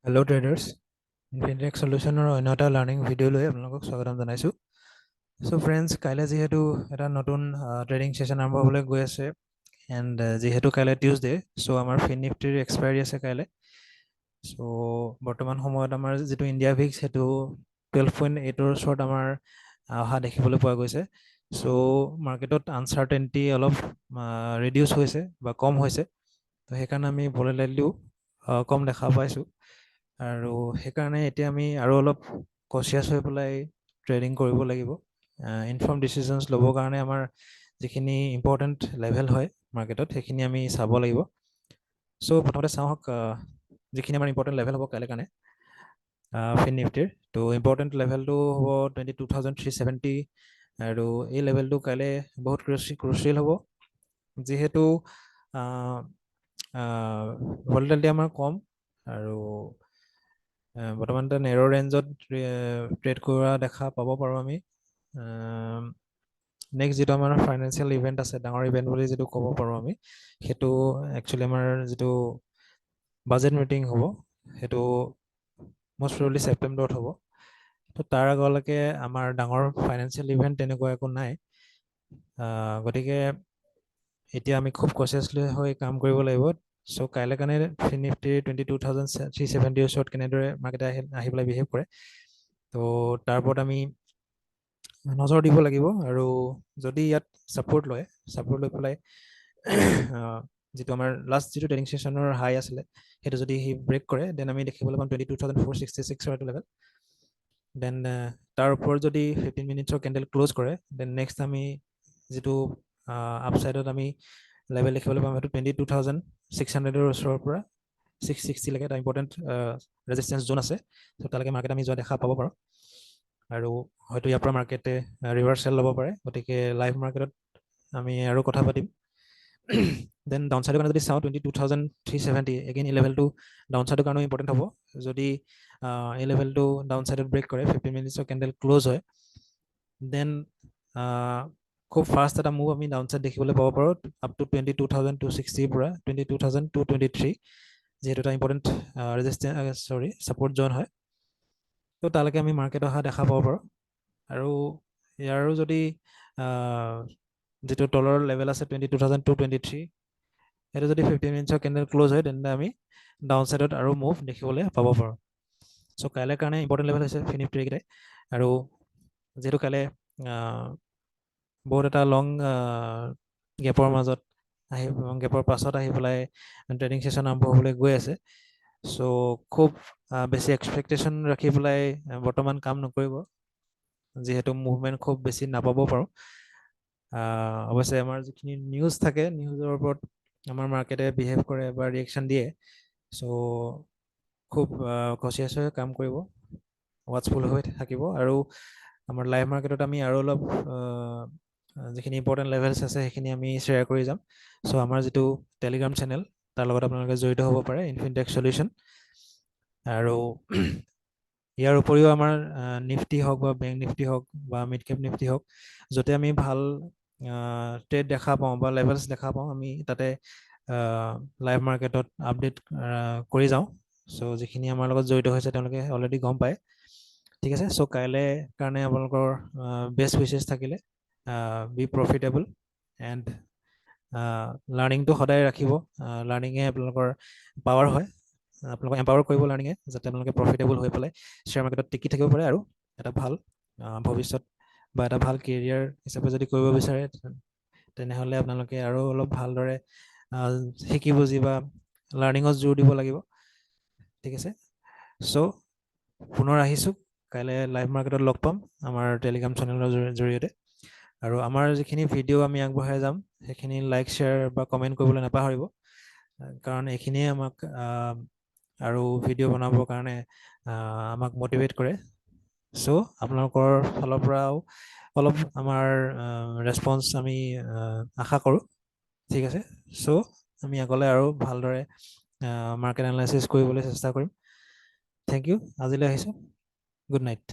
Hello' traders ইনফিনিটেক সলিউশ্যনৰ অন্য এটা learning ভিডিঅ'লৈ আপোনালোকক স্বাগতম জনাইছোঁ। চ' ফ্ৰেণ্ডছ, কাইলৈ যিহেতু এটা নতুন ট্ৰেডিং ছেশ্যন আৰম্ভ হ'বলৈ গৈ আছে এণ্ড যিহেতু কাইলৈ টিউজডে, চ' আমাৰ ফিন নিফটিৰ এক্সপায়াৰী আছে কাইলৈ। চ' বৰ্তমান সময়ত আমাৰ যিটো ইণ্ডিয়া ভিক্স সেইটো 12.8ৰ ওচৰত আমাৰ অহা দেখিবলৈ পোৱা গৈছে। চ' মাৰ্কেটত আনচাৰ্টেনিটি অলপ ৰিডিউচ হৈছে বা কম হৈছে, তো সেইকাৰণে আমি ভলেটাইলিটিও কম দেখা পাইছোঁ। আৰু সেইকাৰণে এতিয়া আমি আৰু অলপ কচিয়াছ হৈ পেলাই ট্ৰেডিং কৰিব লাগিব। ইনফৰ্ম ডিচিশ্যনছ ল'বৰ কাৰণে আমাৰ যিখিনি ইম্পৰ্টেণ্ট লেভেল হয় মাৰ্কেটত, সেইখিনি আমি চাব লাগিব। চ' প্ৰথমতে চাওক যিখিনি আমাৰ ইম্পৰ্টেণ্ট লেভেল হ'ব কাইলৈ কাৰণে ফিন নিফটিৰ। তো ইম্পৰ্টেণ্ট লেভেলটো হ'ব 22,370 আৰু এই লেভেলটো কাইলৈ বহুত ক্ৰুচিয়েল হ'ব, যিহেতু ভলেটিলিটি আমাৰ কম আৰু বৰ্তমান এটা নেৰ' ৰেঞ্জত ট্ৰেড কৰা দেখা পাব পাৰোঁ আমি। নেক্সট যিটো আমাৰ ফাইনেন্সিয়েল ইভেণ্ট আছে, ডাঙৰ ইভেণ্ট বুলি যিটো ক'ব পাৰোঁ আমি, সেইটো একচুৱেলি আমাৰ যিটো বাজেট মিটিং হ'ব, সেইটো মষ্ট প্ৰবলি ছেপ্টেম্বৰত হ'ব। তো তাৰ আগলৈকে আমাৰ ডাঙৰ ফাইনেন্সিয়েল ইভেণ্ট তেনেকুৱা একো নাই। গতিকে এতিয়া আমি খুব কচিয়াছলি হৈ কাম কৰিব লাগিব। চ' কাইলৈ কাৰণে ফিন নিফটিৰ 22,370 ওচৰত কেনেদৰে মাৰ্কেটে আহি পেলাই বিহেভ কৰে, তো তাৰ ওপৰত আমি নজৰ দিব লাগিব। আৰু যদি ইয়াত ছাপোৰ্ট লৈ পেলাই যিটো আমাৰ লাষ্ট যিটো ট্ৰেডিং ছেশ্যনৰ হাই আছিলে, সেইটো যদি সি ব্ৰেক কৰে, দেন আমি দেখিবলৈ পাম 22,466 লেভেল। দেন তাৰ ওপৰত যদি 15 মিনিটছৰ কেণ্ডেল ক্ল'জ কৰে, দেন নেক্সট আমি যিটো আপছাইডত আমি লেভেল দেখিবলৈ পাম, সেইটো 22,600ৰ ওচৰৰ পৰা 660লৈকে এটা ইম্পৰ্টেণ্ট ৰেজিষ্টেঞ্চ জোন আছে। ত' তালৈকে মাৰ্কেট আমি যোৱা দেখা পাব পাৰোঁ, আৰু হয়তো ইয়াৰ পৰা মাৰ্কেটে ৰিভাৰ্চেল ল'ব পাৰে। গতিকে লাইভ মাৰ্কেটত আমি আৰু কথা পাতিম। দেন ডাউন চাইডৰ কাৰণে যদি চাওঁ 22,370, এগেইন এই লেভেলটো ডাউন চাইডৰ কাৰণেও ইম্পৰ্টেণ্ট হ'ব। যদি এই লেভেলটো ডাউন চাইডত ব্ৰেক কৰে, 15 মিনিটছৰ কেণ্ডেল ক্ল'জ হয়, দেন খুব ফাষ্ট এটা মুভ আমি ডাউন চাইড দেখিবলৈ পাব পাৰোঁ আপ টু 22,260 পৰা 22,223, যিহেতু এটা ইম্পৰ্টেণ্ট ছাপৰ্ট জ'ন হয়। তো তালৈকে আমি মাৰ্কেট অহা দেখা পাব পাৰোঁ। আৰু ইয়াৰো যদি যিটো তলৰ লেভেল আছে 22,223, সেইটো যদি 15 মিনিটছৰ কেণ্ডেল ক্ল'জ হয়, তেন্তে আমি ডাউন চাইডত আৰু মুভ দেখিবলৈ পাব পাৰোঁ। চ' কাইলৈ কাৰণে ইম্পৰ্টেণ্ট লেভেল হৈছে ফিন নিফটি এইকেইটাই। আৰু যিহেতু কাইলৈ বহুত এটা লং গেপৰ মাজত গেপৰ পাছত আহি পেলাই ট্ৰেডিং ছেশ্যন আৰম্ভ হ'বলৈ গৈ আছে, চ' খুব বেছি এক্সপেক্টেশ্যন ৰাখি পেলাই বৰ্তমান কাম নকৰিব, যিহেতু মুভমেণ্ট খুব বেছি নাপাব পাৰোঁ। অৱশ্যে আমাৰ যিখিনি নিউজ থাকে, নিউজৰ ওপৰত আমাৰ মাৰ্কেটে বিহেভ কৰে বা ৰিয়েকশ্যন দিয়ে। চ' খুব কচিয়াছ হৈ কাম কৰিব, ৱাটচফুল হৈ থাকিব। আৰু আমাৰ লাইভ মাৰ্কেটত আমি আৰু অলপ যিখিনি ইম্পৰ্টেণ্ট লেভেলছ আছে সেইখিনি আমি শ্বেয়াৰ কৰি যাম। চ' আমাৰ যিটো টেলিগ্ৰাম চেনেল, তাৰ লগত আপোনালোকে জড়িত হ'ব পাৰে, ইনফিনিটেক সলিউশ্যন। আৰু ইয়াৰ উপৰিও আমাৰ নিফটি হওক বা বেংক নিফটি হওক বা মিড কেপ নিফটি হওক, য'তে আমি ভাল ট্ৰেড দেখা পাওঁ বা লেভেলছ দেখা পাওঁ, আমি তাতে লাইভ মাৰ্কেটত আপডেট কৰি যাওঁ। চ' যিখিনি আমাৰ লগত জড়িত হৈছে তেওঁলোকে অলৰেডি গম পায়। ঠিক আছে, চ' কাইলৈ কাৰণে আপোনালোকৰ বেষ্ট উইচেছ থাকিলে। বি প্ৰফিটেবল এণ্ড লাৰ্ণিংটো সদায় ৰাখিব। লাৰ্ণিঙে আপোনালোকৰ পাৱাৰ হয়, আপোনালোকক এম্পাৱাৰ কৰিব লাৰ্ণিঙে, যাতে আপোনালোকে প্ৰফিটেবল হৈ পেলাই শ্বেয়াৰ মাৰ্কেটত টিকি থাকিব পাৰে আৰু এটা ভাল ভৱিষ্যত বা এটা ভাল কেৰিয়াৰ হিচাপে যদি কৰিব বিচাৰে, তেনেহ'লে আপোনালোকে আৰু অলপ ভালদৰে শিকি বুজি বা লাৰ্ণিঙত জোৰ দিব লাগিব। ঠিক আছে, চ' পুনৰ আহিছোঁ, কাইলৈ লাইভ মাৰ্কেটত লগ পাম আমাৰ টেলিগ্ৰাম চেনেলৰ জৰিয়তে। আৰু আমাৰ যিখিনি ভিডিঅ' আমি আগবঢ়াই যাম, সেইখিনি লাইক শ্বেয়াৰ বা কমেণ্ট কৰিবলৈ নাপাহৰিব, কাৰণ এইখিনিয়ে আমাক আৰু ভিডিঅ' বনাবৰ কাৰণে আমাক মটিভেট কৰে। চ' আপোনালোকৰ ফালৰ পৰাও অলপ আমাৰ ৰেছপন্স আমি আশা কৰোঁ। ঠিক আছে, চ' আমি আগলৈ আৰু ভালদৰে মাৰ্কেট এনালাইচিছ কৰিবলৈ চেষ্টা কৰিম। থেংক ইউ, আজিলৈ আহিছোঁ, গুড নাইট।